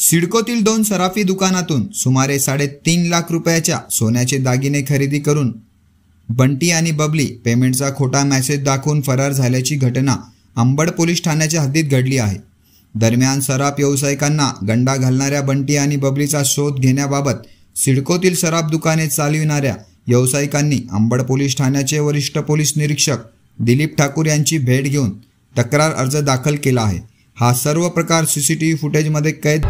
सिडकोतील 2 सराफी दुकानातून सुमारे 3.5 लाख रुपयाच्या सोन्याचे दागिने खरेदी करून बंटी आणि बबली पेमेंटचा खोटा मेसेज दाखवून फरार झाल्याची घटना अंबड पोलीस ठाण्याच्या हद्दीत घडली आहे। दरम्यान सराफ व्यावसायिकांना गंडा घालणाऱ्या बंटी आणि बबलीचा शोध घेण्याबाबत सिडकोतील सराफ दुकाने चालविणाऱ्या व्यावसायिकांनी अंबड पोलीस ठाण्याचे वरिष्ठ पोलीस निरीक्षक दिलीप ठाकूर यांची भेट घेऊन तक्रार अर्ज दाखल केला आहे। हा सर्व प्रकार सीसीटीव्ही फुटेजमध्ये कैद